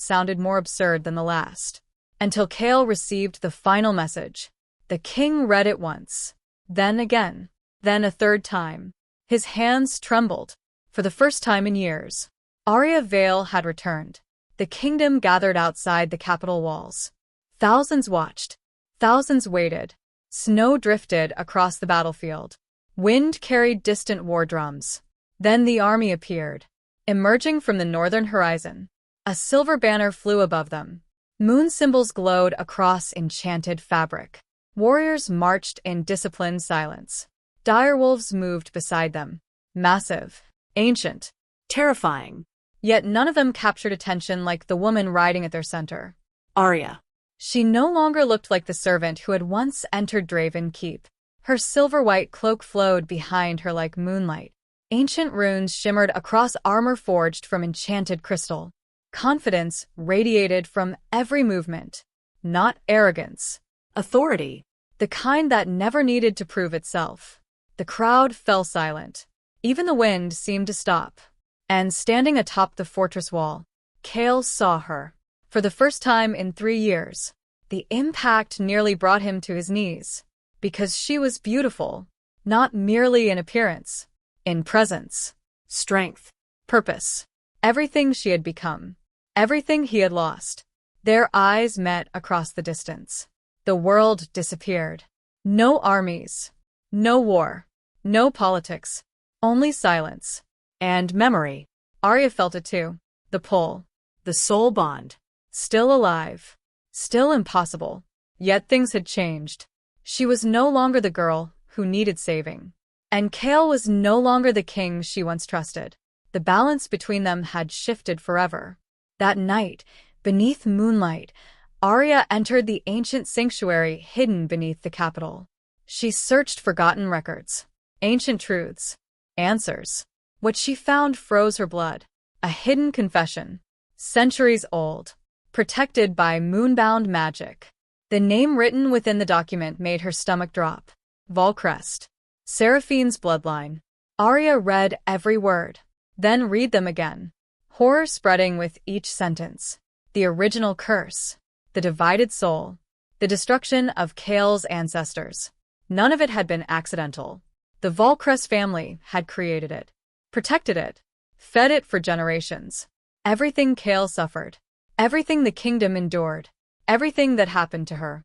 sounded more absurd than the last. Until Kael received the final message. The king read it once. Then again. Then a third time. His hands trembled. For the first time in years. Aria Vale had returned. The kingdom gathered outside the capital walls. Thousands watched. Thousands waited. Snow drifted across the battlefield. Wind carried distant war drums. Then the army appeared. Emerging from the northern horizon. A silver banner flew above them. Moon symbols glowed across enchanted fabric. Warriors marched in disciplined silence. Direwolves moved beside them. Massive. Ancient. Terrifying. Yet none of them captured attention like the woman riding at their center. Aria. She no longer looked like the servant who had once entered Draven Keep. Her silver-white cloak flowed behind her like moonlight. Ancient runes shimmered across armor forged from enchanted crystal. Confidence radiated from every movement, not arrogance. Authority. The kind that never needed to prove itself. The crowd fell silent. Even the wind seemed to stop. And standing atop the fortress wall, Kael saw her. For the first time in 3 years, the impact nearly brought him to his knees. Because she was beautiful, not merely in appearance, in presence, Strength. purpose, everything she had become, everything he had lost. Their eyes met across the distance. The world disappeared. No armies, no war, no politics, only silence. And memory. Aria felt it too. The pull. The soul bond. Still alive. Still impossible. Yet things had changed. She was no longer the girl who needed saving. And Kael was no longer the king she once trusted. The balance between them had shifted forever. That night, beneath moonlight, Aria entered the ancient sanctuary hidden beneath the capital. She searched forgotten records, ancient truths, answers. What she found froze her blood. A hidden confession, centuries old, protected by moonbound magic. The name written within the document made her stomach drop. Valcrest. Seraphine's bloodline. Aria read every word, then read them again. Horror spreading with each sentence. The original curse. The divided soul. The destruction of Kael's ancestors. None of it had been accidental. The Valcrest family had created it, protected it, fed it for generations. Everything Kael suffered, everything the kingdom endured, everything that happened to her,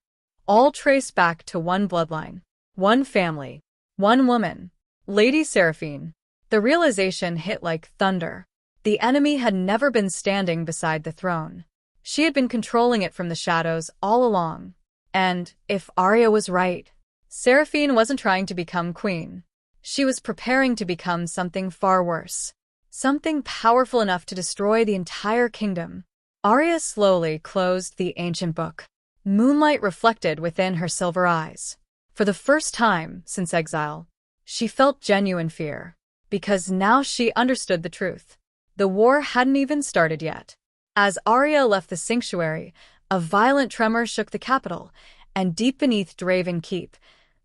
all traced back to one bloodline, one family, one woman, Lady Seraphine. The realization hit like thunder. The enemy had never been standing beside the throne. She had been controlling it from the shadows all along. And, if Aria was right, Seraphine wasn't trying to become queen. She was preparing to become something far worse. Something powerful enough to destroy the entire kingdom. Aria slowly closed the ancient book. Moonlight reflected within her silver eyes. For the first time since exile, she felt genuine fear. Because now she understood the truth. The war hadn't even started yet. As Aria left the sanctuary, a violent tremor shook the capital, and deep beneath Draven Keep,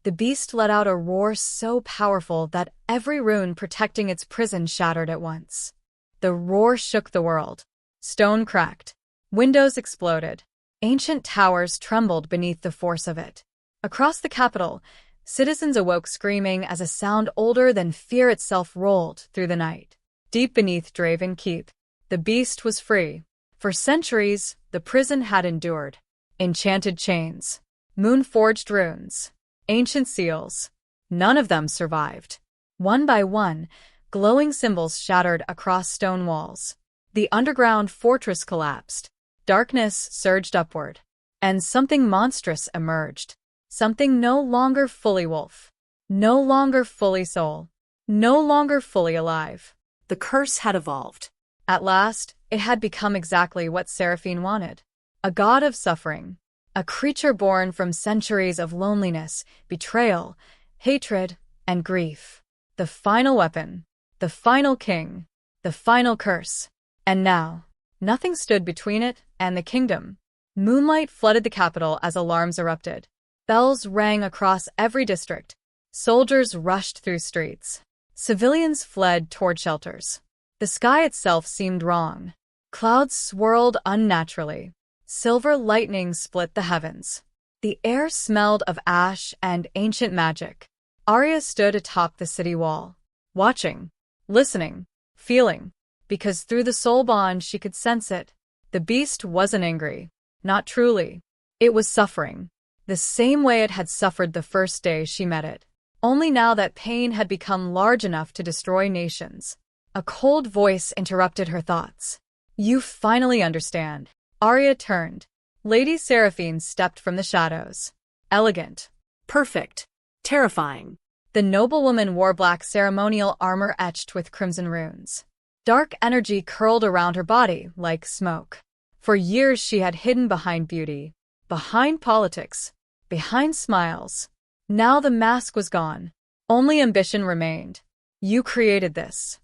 the beast let out a roar so powerful that every rune protecting its prison shattered at once. The roar shook the world. Stone cracked. Windows exploded. Ancient towers trembled beneath the force of it. Across the capital, citizens awoke screaming as a sound older than fear itself rolled through the night. Deep beneath Draven Keep, the beast was free. For centuries, the prison had endured. Enchanted chains, moon-forged runes, ancient seals. None of them survived. One by one, glowing symbols shattered across stone walls. The underground fortress collapsed. Darkness surged upward. And something monstrous emerged. Something no longer fully wolf. No longer fully soul. No longer fully alive. The curse had evolved. At last, it had become exactly what Seraphine wanted. A god of suffering. A creature born from centuries of loneliness, betrayal, hatred, and grief. The final weapon. The final king. The final curse. And now, nothing stood between it and the kingdom. Moonlight flooded the capital as alarms erupted. Bells rang across every district. Soldiers rushed through streets. Civilians fled toward shelters. The sky itself seemed wrong. Clouds swirled unnaturally. Silver lightning split the heavens. The air smelled of ash and ancient magic. Aria stood atop the city wall, watching, listening, feeling, because through the soul bond she could sense it. The beast wasn't angry, not truly. It was suffering, the same way it had suffered the first day she met it. Only now that pain had become large enough to destroy nations. A cold voice interrupted her thoughts. You finally understand. Aria turned. Lady Seraphine stepped from the shadows. Elegant. Perfect. Terrifying. The noblewoman wore black ceremonial armor etched with crimson runes. Dark energy curled around her body like smoke. For years she had hidden behind beauty, behind politics, behind smiles. Now the mask was gone. Only ambition remained. You created this.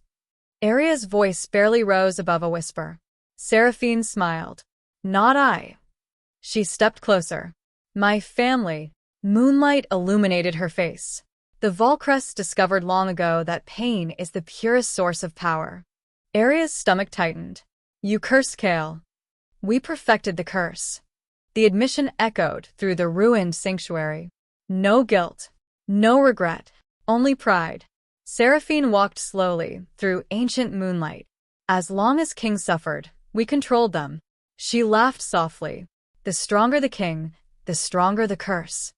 Aria's voice barely rose above a whisper. Seraphine smiled. Not I. She stepped closer. My family. Moonlight illuminated her face. The Valkrest discovered long ago that pain is the purest source of power. Aria's stomach tightened. You cursed Kael. We perfected the curse. The admission echoed through the ruined sanctuary. No guilt. No regret. Only pride. Seraphine walked slowly through ancient moonlight. As long as kings suffered, we controlled them. She laughed softly. The stronger the king, the stronger the curse.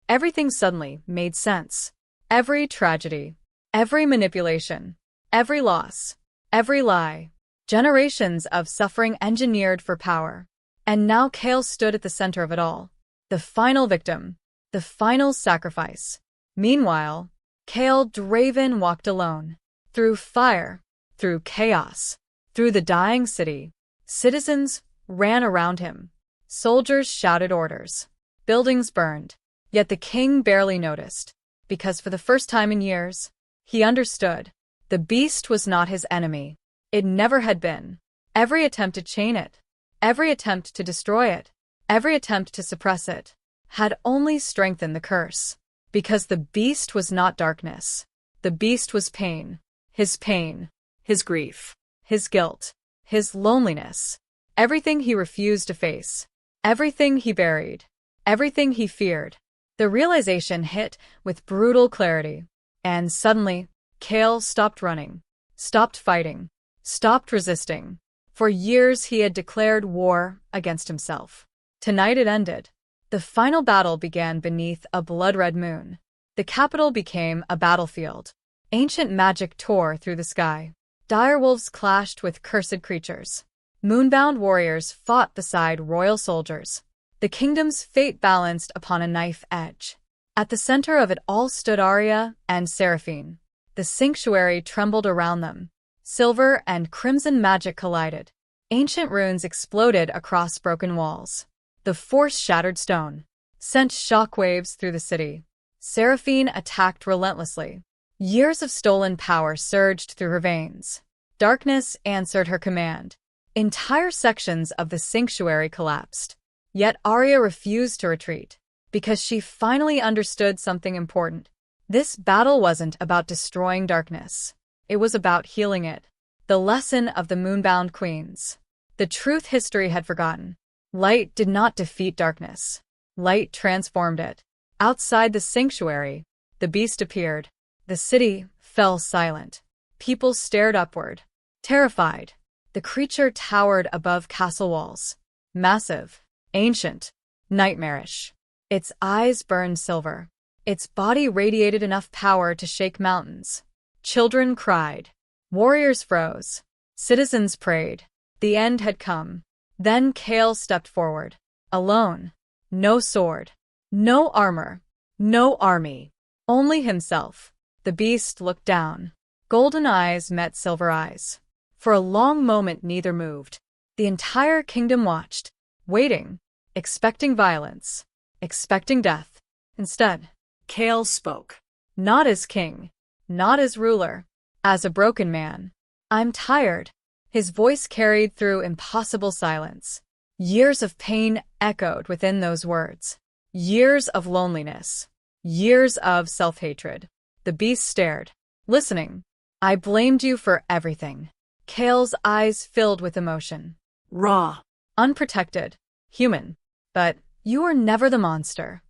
Everything suddenly made sense. Every tragedy, every manipulation, every loss, every lie. Generations of suffering engineered for power. And now Kael stood at the center of it all. The final victim. The final sacrifice. Meanwhile, Kael Draven walked alone. Through fire, through chaos, through the dying city. Citizens ran around him. Soldiers shouted orders. Buildings burned. Yet the king barely noticed. Because for the first time in years, he understood. The beast was not his enemy. It never had been. Every attempt to chain it, every attempt to destroy it, every attempt to suppress it, had only strengthened the curse. Because the beast was not darkness. The beast was pain. His pain. His grief. His guilt. His loneliness. Everything he refused to face. Everything he buried. Everything he feared. The realization hit with brutal clarity. And suddenly, Kael stopped running. Stopped fighting. Stopped resisting. For years he had declared war against himself. Tonight it ended. The final battle began beneath a blood-red moon. The capital became a battlefield. Ancient magic tore through the sky. Direwolves clashed with cursed creatures. Moonbound warriors fought beside royal soldiers. The kingdom's fate balanced upon a knife edge. At the center of it all stood Aria and Seraphine. The sanctuary trembled around them. Silver and crimson magic collided. Ancient runes exploded across broken walls. The force shattered stone, sent shockwaves through the city. Seraphine attacked relentlessly. Years of stolen power surged through her veins. Darkness answered her command. Entire sections of the sanctuary collapsed. Yet Aria refused to retreat, because she finally understood something important. This battle wasn't about destroying darkness. It was about healing it. The lesson of the Moonbound Queens. The truth history had forgotten. Light did not defeat darkness. Light transformed it. Outside the sanctuary, the beast appeared. The city fell silent. People stared upward, terrified. The creature towered above castle walls. Massive, ancient, nightmarish. Its eyes burned silver. Its body radiated enough power to shake mountains. Children cried. Warriors froze. Citizens prayed. The end had come. Then Kael stepped forward. Alone. No sword. No armor. No army. Only himself. The beast looked down. Golden eyes met silver eyes. For a long moment neither moved. The entire kingdom watched, waiting, expecting violence, expecting death. Instead, Kael spoke. not as king, not as ruler, as a broken man. I'm tired. His voice carried through impossible silence. Years of pain echoed within those words. Years of loneliness. Years of self-hatred. The beast stared, listening. I blamed you for everything. Kael's eyes filled with emotion. Raw. Unprotected. Human. But you were never the monster.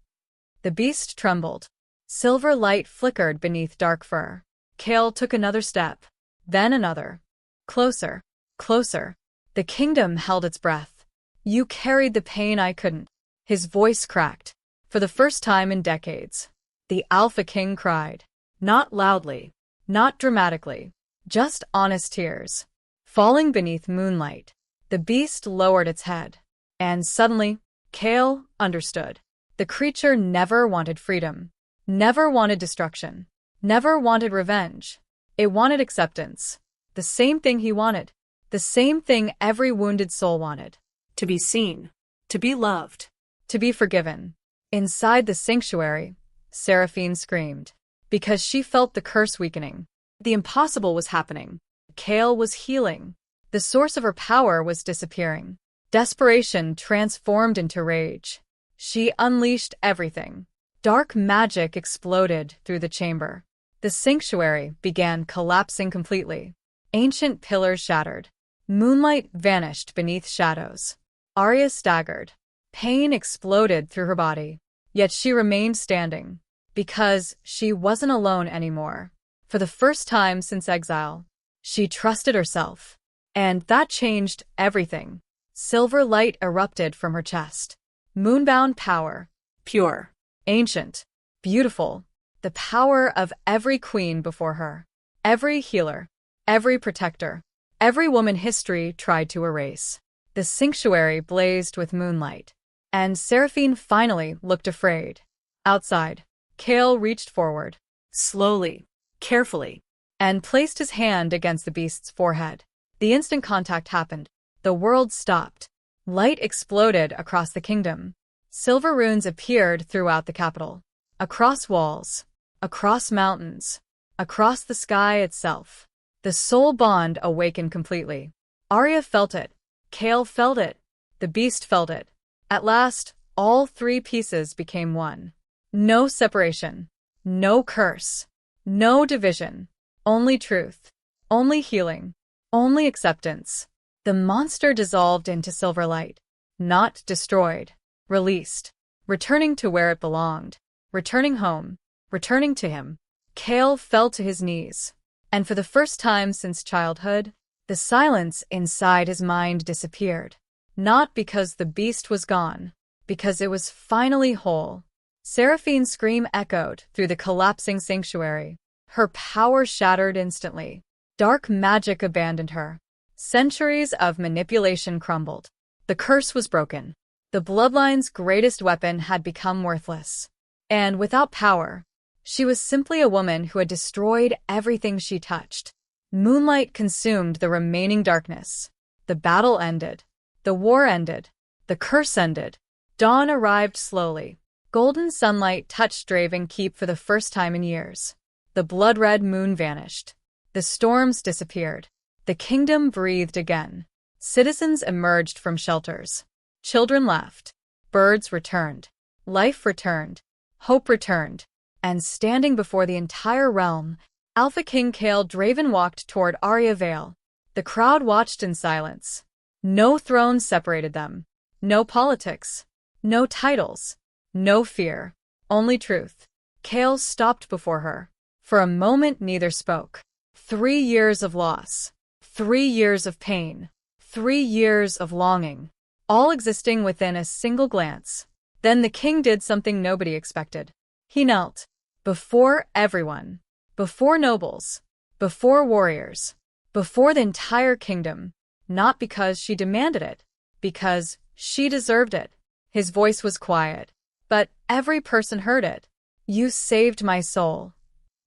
The beast trembled. Silver light flickered beneath dark fur. Kael took another step. Then another. Closer. Closer. The kingdom held its breath. You carried the pain I couldn't. His voice cracked. For the first time in decades. The Alpha King cried. Not loudly. Not dramatically. Just honest tears. Falling beneath moonlight. The beast lowered its head. And suddenly, Kael understood. The creature never wanted freedom. Never wanted destruction. Never wanted revenge. It wanted acceptance. The same thing he wanted. The same thing every wounded soul wanted. To be seen. To be loved. To be forgiven. Inside the sanctuary, Seraphine screamed. Because she felt the curse weakening. The impossible was happening. Kael was healing. The source of her power was disappearing. Desperation transformed into rage. She unleashed everything. Dark magic exploded through the chamber. The sanctuary began collapsing completely. Ancient pillars shattered. Moonlight vanished beneath shadows. Aria staggered. Pain exploded through her body. Yet she remained standing. Because she wasn't alone anymore. For the first time since exile, she trusted herself. And that changed everything. Silver light erupted from her chest. Moonbound power. Pure. Ancient. Beautiful. The power of every queen before her. Every healer. Every protector. Every woman history tried to erase. The sanctuary blazed with moonlight. And Seraphine finally looked afraid. Outside, Kael reached forward. Slowly. Carefully. And placed his hand against the beast's forehead. The instant contact happened. The world stopped. Light exploded across the kingdom. Silver runes appeared throughout the capital. Across walls. Across mountains. Across the sky itself. The soul bond awakened completely. Aria felt it. Kael felt it. The beast felt it. At last, all three pieces became one. No separation. No curse. No division. Only truth. Only healing. Only acceptance. The monster dissolved into silver light. Not destroyed. Released. Returning to where it belonged. Returning home. Returning to him. Kael fell to his knees. And for the first time since childhood, the silence inside his mind disappeared. Not because the beast was gone. Because it was finally whole. Seraphine's scream echoed through the collapsing sanctuary. Her power shattered instantly. Dark magic abandoned her. Centuries of manipulation crumbled. The curse was broken. The bloodline's greatest weapon had become worthless. And without power, she was simply a woman who had destroyed everything she touched. Moonlight consumed the remaining darkness. The battle ended. The war ended. The curse ended. Dawn arrived slowly. Golden sunlight touched Draven Keep for the first time in years. The blood-red moon vanished. The storms disappeared. The kingdom breathed again. Citizens emerged from shelters. Children laughed. Birds returned. Life returned. Hope returned. And standing before the entire realm, Alpha King Kael Draven walked toward Aria Vale. The crowd watched in silence. No throne separated them. No politics. No titles. No fear. Only truth. Kael stopped before her. For a moment neither spoke. 3 years of loss. 3 years of pain. 3 years of longing. All existing within a single glance. Then the king did something nobody expected. He knelt. Before everyone. Before nobles. Before warriors. Before the entire kingdom. Not because she demanded it. Because she deserved it. His voice was quiet. But every person heard it. You saved my soul.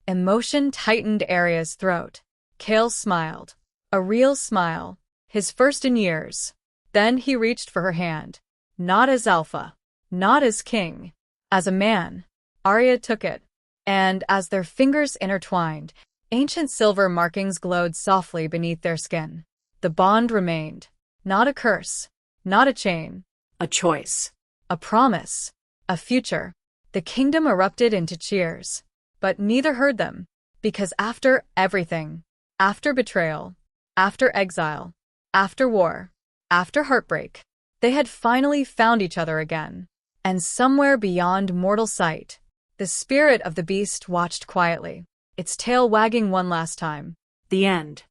Emotion tightened Aria's throat. Kael smiled. A real smile. His first in years. Then he reached for her hand. Not as Alpha. Not as king. As a man. Aria took it. And as their fingers intertwined, ancient silver markings glowed softly beneath their skin. The bond remained. Not a curse. Not a chain. A choice. A promise. A future. The kingdom erupted into cheers. But neither heard them. Because after everything, after betrayal, after exile, after war, after heartbreak, they had finally found each other again. And somewhere beyond mortal sight, the spirit of the beast watched quietly, its tail wagging one last time. The end.